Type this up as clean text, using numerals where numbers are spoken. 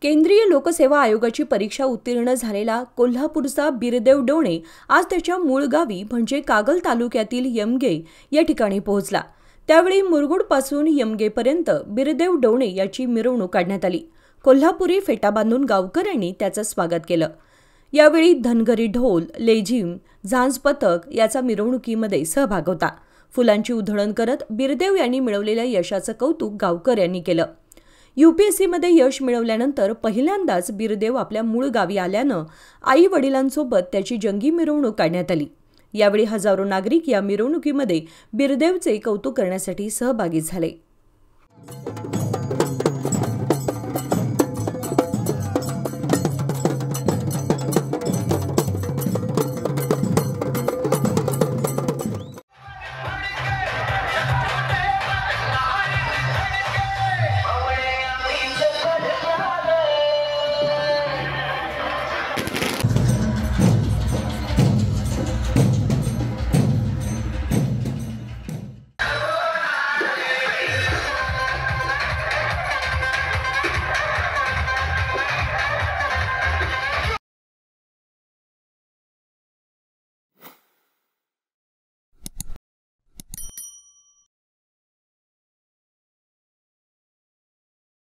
केंद्रीय लोकसेवा आयोगाची परीक्षा उत्तीर्ण झालेला कोल्हापूरचा बिरदेव डोणे आज त्याच्या मूळ गावी म्हणजे कागल तालुक्यातील यमगे या ठिकाणी पोहोचला। त्यावेळी मुरगुडपासून यमगेपर्यंत बिरदेव डोणे याची मिरवणूक काढण्यात आली। कोल्हापुरी फेटा बांधून गावकऱ्यांनी त्याचं स्वागत केलं। यावेळी धनगरी ढोल, लेझिम, झांज पथक याचा मिरवणुकीमध्ये सहभाग होता। फुलांची उधळण करत बिरदेव यांनी मिळवलेल्या यशाचं कौतुक गावकऱ्यांनी केलं। यूपीएससीमध्ये यश मिळवल्यानंतर पहिल्यांदाच बिरदेव आपल्या मूळ गावी आल्यानं आई वडिलांसोबत त्याची जंगी मिरवणूक काढण्यात आली। यावेळी हजारो नागरिक या मिरवणुकीमध्ये बिरदेवचे कौतुक करण्यासाठी सहभागी झाले।